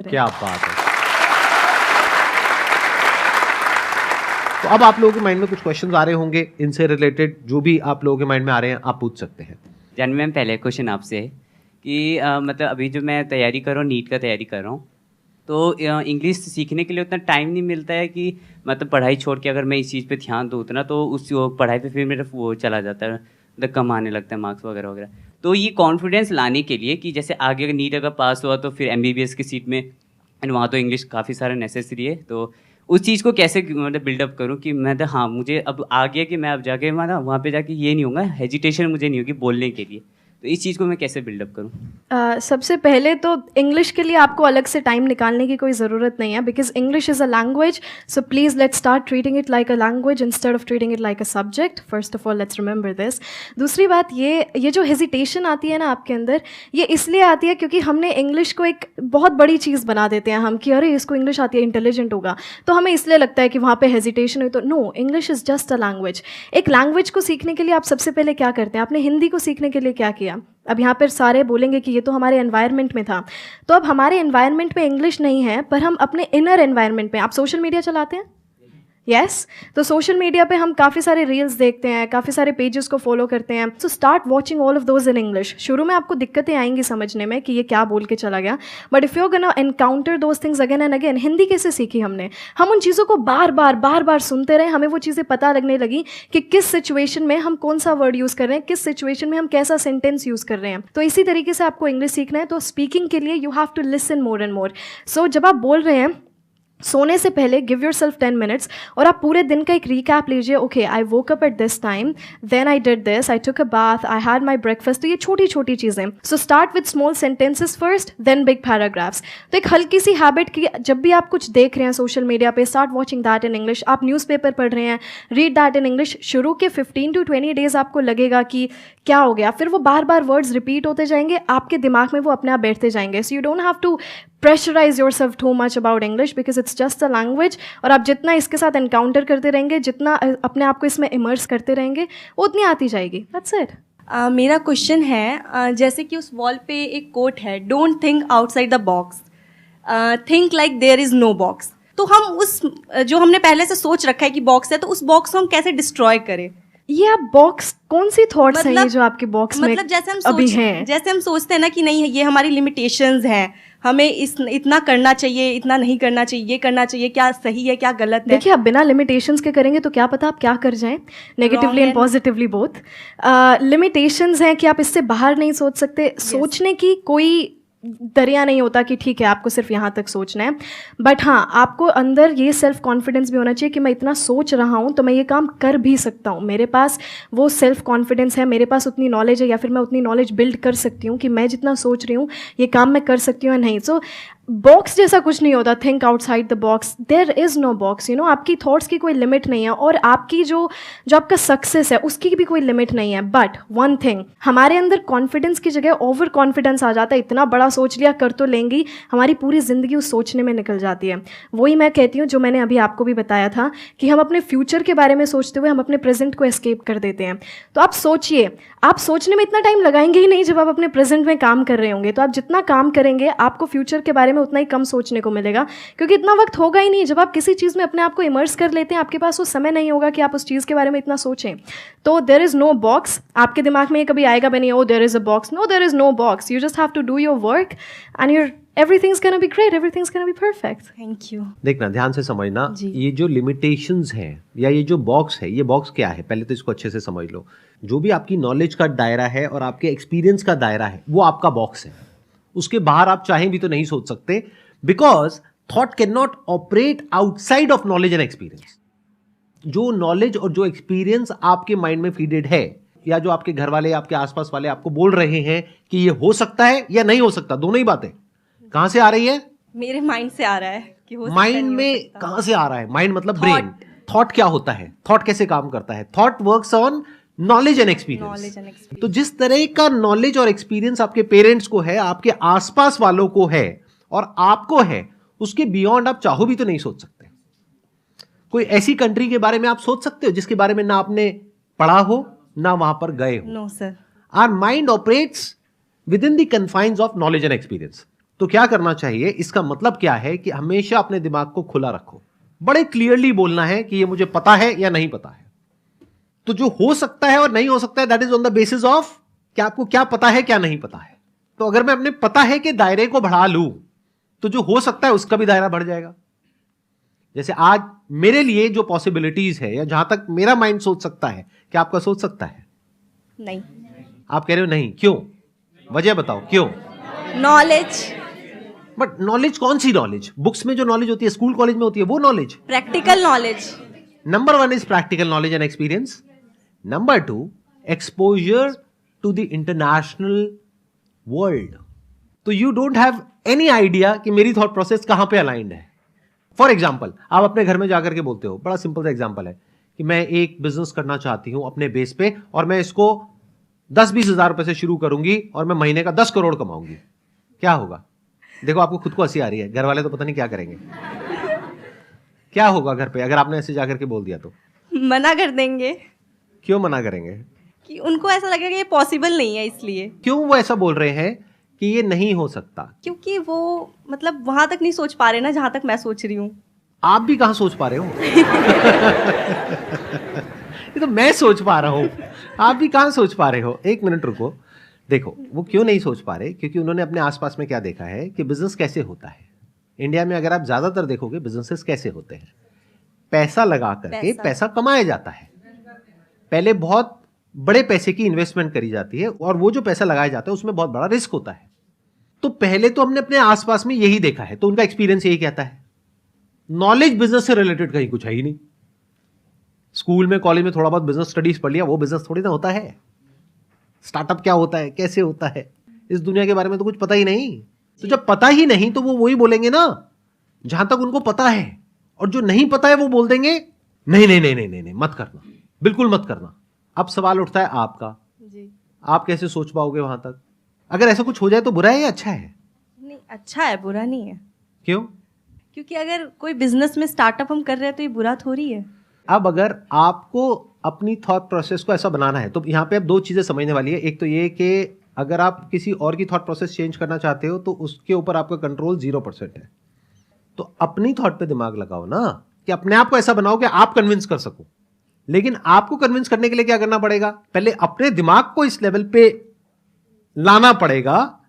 क्या बात है। तो अब आप लोगों के माइंड में कुछ क्वेश्चंस आ रहे होंगे इनसे रिलेटेड, जो भी आप लोगों के माइंड में आ रहे हैं आप पूछ सकते हैं। जानवी मैम, पहले क्वेश्चन आपसे है कि मतलब अभी जो मैं तैयारी कर रहा हूँ, नीट का तैयारी कर रहा हूँ, तो इंग्लिश सीखने के लिए उतना टाइम नहीं मिलता है कि मतलब पढ़ाई छोड़ के अगर मैं इस चीज़ पे ध्यान दूँ उतना, तो उस पढ़ाई पे फिर मेरा वो चला जाता है, मतलब कम आने लगता है मार्क्स वगैरह वगैरह। तो ये कॉन्फिडेंस लाने के लिए कि जैसे आगे अगर नीट अगर पास हुआ तो फिर एमबीबीएस की सीट में, एंड वहाँ तो इंग्लिश काफ़ी सारा नेसेसरी है, तो उस चीज़ को कैसे मतलब बिल्डअप करूँ कि मैं तो हाँ मुझे अब आ गया कि मैं अब जाके मतलब वहाँ पे जाके ये नहीं होगा, हेजिटेशन मुझे नहीं होगी बोलने के लिए, तो इस चीज़ को मैं कैसे बिल्डअप करूँ? सबसे पहले तो इंग्लिश के लिए आपको अलग से टाइम निकालने की कोई ज़रूरत नहीं है, because English is a language, so please let's start treating it like a language instead of treating it like a subject. First of all let's remember this. दूसरी बात, ये जो हेजिटेशन आती है ना आपके अंदर, ये इसलिए आती है क्योंकि हमने इंग्लिश को एक बहुत बड़ी चीज़ बना देते हैं हम कि अरे इसको इंग्लिश आती है, इंटेलिजेंट होगा, तो हमें इसलिए लगता है कि वहाँ पे हेजिटेशन है। तो no, English is just a language. एक लैंग्वेज को सीखने के लिए आप सबसे पहले क्या करते हैं? आपने हिंदी को सीखने के लिए क्या किया? अब यहाँ पर सारे बोलेंगे कि ये तो हमारे एनवायरनमेंट में था, तो अब हमारे एनवायरनमेंट में इंग्लिश नहीं है, पर हम अपने इनर एनवायरनमेंट में, आप सोशल मीडिया चलाते हैं? यस तो सोशल मीडिया पे हम काफ़ी सारे रील्स देखते हैं, काफ़ी सारे पेजेस को फॉलो करते हैं, so start watching all of those in English. शुरू में आपको दिक्कतें आएंगी समझने में कि ये क्या बोल के चला गया, but if you gonna encounter those things again and again. Hindi कैसे सीखी हमने? हम उन चीज़ों को बार बार सुनते रहे, हमें वो चीज़ें पता लगने लगी कि किस सिचुएशन में हम कौन सा वर्ड यूज़ कर रहे हैं, किस सिचुएशन में हम कैसा सेंटेंस यूज़ कर रहे हैं। तो इसी तरीके से आपको इंग्लिश सीखना है, तो स्पीकिंग के लिए you have to listen more and more. So जब आप बोल रहे हैं, सोने से पहले गिव योर सेल्फ 10 मिनट्स और आप पूरे दिन का एक रिकैप लीजिए। Okay, I woke up at this time, then I did this, I took a bath, I had my breakfast. तो ये छोटी छोटी चीज़ें। So start with small sentences first, then big paragraphs. तो एक हल्की सी हैबिट की, जब भी आप कुछ देख रहे हैं सोशल मीडिया पे, start watching that in English. आप न्यूज़पेपर पढ़ रहे हैं, रीड दैट इन इंग्लिश। शुरू के 15 to 20 डेज आपको लगेगा कि क्या हो गया, फिर वो बार बार वर्ड्स रिपीट होते जाएंगे, आपके दिमाग में वो अपने आप बैठते जाएंगे। So you don't have to pressurise yourself too much about English, because it's just a language. और आप जितना इसके साथ एनकाउंटर करते रहेंगे, जितना अपने आप को इसमें इमर्स करते रहेंगे, वो उतनी आती जाएगी। That's it. मेरा क्वेश्चन है, जैसे कि उस वॉल पे एक कोट है, don't think outside the box, think like there is no box. तो हम उस जो हमने पहले से सोच रखा है कि बॉक्स है, तो उस बॉक्स को हम कैसे डिस्ट्रॉय करें? ये आप बॉक्स, कौन सी थॉट्स हैं ये जो आपके बॉक्स में मतलब जैसे हम सोचते हैं ना कि नहीं ये हमारी लिमिटेशंस हैं, हमें इतना करना चाहिए, इतना नहीं करना चाहिए, ये करना चाहिए, क्या सही है क्या गलत है। देखिए, आप बिना लिमिटेशंस के करेंगे तो क्या पता आप क्या कर जाएं, negatively and positively both. Limitations हैं कि आप इससे बाहर नहीं सोच सकते। सोचने की कोई दरिया नहीं होता कि ठीक है आपको सिर्फ यहाँ तक सोचना है, बट हाँ आपको अंदर ये सेल्फ कॉन्फिडेंस भी होना चाहिए कि मैं इतना सोच रहा हूँ तो मैं ये काम कर भी सकता हूँ। मेरे पास वो सेल्फ कॉन्फिडेंस है, मेरे पास उतनी नॉलेज है, या फिर मैं उतनी नॉलेज बिल्ड कर सकती हूँ कि मैं जितना सोच रही हूँ ये काम मैं कर सकती हूँ या नहीं। सो बॉक्स जैसा कुछ नहीं होता, think outside the box, there is no box. You know, आपकी थॉट्स की कोई लिमिट नहीं है, और आपकी जो आपका सक्सेस है उसकी भी कोई लिमिट नहीं है। बट वन थिंग, हमारे अंदर कॉन्फिडेंस की जगह ओवर कॉन्फिडेंस आ जाता है। इतना बड़ा सोच लिया, कर तो लेंगी, हमारी पूरी ज़िंदगी उस सोचने में निकल जाती है। वही मैं कहती हूँ जो मैंने अभी आपको भी बताया था कि हम अपने फ्यूचर के बारे में सोचते हुए हम अपने प्रेजेंट को एस्केप कर देते हैं। तो आप सोचिए, आप सोचने में इतना टाइम लगाएंगे ही नहीं जब आप अपने प्रेजेंट में काम कर रहे होंगे। तो आप जितना काम करेंगे आपको फ्यूचर के बारे में उतना ही कम सोचने को मिलेगा, क्योंकि इतना वक्त होगा ही नहीं। जब आप किसी चीज़ में अपने आप को इमर्स कर लेते हैं, आपके पास वो समय नहीं होगा कि आप उस चीज़ के बारे में इतना सोचें। तो देयर इज़ नो बॉक्स। आपके दिमाग में ये कभी आएगा भी नहीं, oh there is a box. No, there is no box. You just have to do your work and your everything's gonna be great, everything's gonna be perfect. Thank you. देखना, ध्यान से समझना, ये जो लिमिटेशंस हैं या ये जो बॉक्स है, ये बॉक्स क्या है पहले तो इसको अच्छे से समझ लो। जो भी आपकी नॉलेज का दायरा है और आपके एक्सपीरियंस का दायरा है वो आपका बॉक्स है। उसके बाहर आप चाहें भी तो नहीं सोच सकते, because thought can not operate outside of knowledge and experience. जो नॉलेज और जो एक्सपीरियंस आपके माइंड में फीडेड है, या जो आपके घर वाले आपके आसपास वाले आपको बोल रहे हैं कि ये हो सकता है या नहीं हो सकता, दोनों ही बातें कहां से आ रही है? मेरे माइंड से आ रहा है कि हो सकता है, माइंड में कहां से आ रहा है? माइंड मतलब ब्रेन। थॉट क्या होता है? थॉट कैसे काम करता है? Thought works on knowledge and experience. तो जिस तरह का नॉलेज और एक्सपीरियंस आपके पेरेंट्स को है, आपके आसपास वालों को है और आपको है, उसके बियॉन्ड आप चाहो भी तो नहीं सोच सकते। कोई ऐसी कंट्री के बारे में आप सोच सकते हो जिसके बारे में ना आपने पढ़ा हो ना वहां पर गए हो? No sir. Our mind operates within the confines of knowledge and experience. तो क्या करना चाहिए, इसका मतलब क्या है कि हमेशा अपने दिमाग को खुला रखो, बड़े क्लियरली बोलना है कि ये मुझे पता है या नहीं पता है। तो जो हो सकता है और नहीं हो सकता है, that is on the basis of कि आपको क्या पता है क्या नहीं पता है। तो अगर मैं अपने पता है कि दायरे को बढ़ा लूं, तो जो हो सकता है उसका भी दायरा बढ़ जाएगा। जैसे आज मेरे लिए जो पॉसिबिलिटीज है, या जहां तक मेरा माइंड सोच सकता है, क्या आपका सोच सकता है? नहीं। आप कह रहे हो नहीं, क्यों? वजह बताओ क्यों? नॉलेज। बट नॉलेज कौन सी नॉलेज? बुक्स में जो नॉलेज होती है, स्कूल कॉलेज में होती है, वो knowledge? Practical knowledge. Number 1 is practical knowledge and experience. Number 2 exposure to the international world. तो you don't have any idea कि मेरी थॉट प्रोसेस कहां पे अलाइंड है। फॉर एग्जाम्पल, आप अपने घर में जाकर के बोलते हो, बड़ा सिंपल सा एग्जाम्पल है कि मैं एक बिजनेस करना चाहती हूं अपने बेस पे, और मैं इसको 10-20 हजार रुपए से शुरू करूंगी और मैं महीने का 10 करोड़ कमाऊंगी। क्या होगा? देखो आपको खुद को हंसी आ रही है, घर वाले तो पता नहीं क्या करेंगे। क्या होगा घर पे अगर आपने ऐसे जाकर के बोल दिया तो? मना कर देंगे। क्यों मना करेंगे? कि उनको ऐसा लगेगा ये पॉसिबल नहीं है, इसलिए। क्यों वो ऐसा बोल रहे हैं कि ये नहीं हो सकता? क्योंकि वो मतलब वहां तक नहीं सोच पा रहे ना जहां तक मैं सोच रही हूँ। आप भी कहां सोच पा रहे हो? ये तो मैं सोच पा रहा हूं, आप भी कहां सोच पा रहे हो? एक मिनट रुको। देखो वो क्यों नहीं सोच पा रहे, क्योंकि उन्होंने अपने आसपास में क्या देखा है कि बिजनेस कैसे होता है। इंडिया में अगर आप ज्यादातर देखोगे बिजनेसेस कैसे होते हैं, पैसा लगा करके पैसा कमाया जाता है। पहले बहुत बड़े पैसे की इन्वेस्टमेंट करी जाती है, और वो जो पैसा लगाया जाता है उसमें बहुत बड़ा रिस्क होता है। तो पहले तो हमने अपने आसपास में यही देखा है, तो उनका एक्सपीरियंस यही कहता है। नॉलेज बिजनेस से रिलेटेड कहीं कुछ है ही नहीं। स्कूल में कॉलेज में थोड़ा बहुत बिजनेस स्टडीज पढ़ लिया, वो बिजनेस थोड़ी ना होता है। स्टार्टअप क्या होता है, कैसे होता है, इस दुनिया के बारे में तो कुछ पता ही नहीं। तो जब पता ही नहीं तो वो वही बोलेंगे ना जहां तक उनको पता है, और जो नहीं पता है वो बोल देंगे नहीं नहीं नहीं नहीं नहीं, नहीं मत करना, बिल्कुल मत करना। अब सवाल उठता है आपका, जी। आप कैसे सोच पाओगे वहां तक? अगर ऐसा कुछ हो जाए तो बुरा है या अच्छा है? नहीं, अच्छा है, बुरा नहीं है। क्यों? क्योंकि अगर कोई बिजनेस में स्टार्टअप हम कर रहे हैं तो ये बुरा थोड़ी है। अब अगर आपको अपनी थॉट प्रोसेस को ऐसा बनाना है, तो यहाँ पे अब 2 चीजें समझने वाली है। एक तो ये कि अगर आप किसी और की थॉट प्रोसेस चेंज करना चाहते हो तो उसके ऊपर आपका कंट्रोल 0% है। तो अपनी थॉट पे दिमाग लगाओ ना, कि अपने आप को ऐसा बनाओ कि आप कन्विंस कर सको। लेकिन आपको कन्विंस करने के लिए क्या करना पड़ेगा? पहले अपने दिमाग को इस लेवल पे लाना पड़ेगा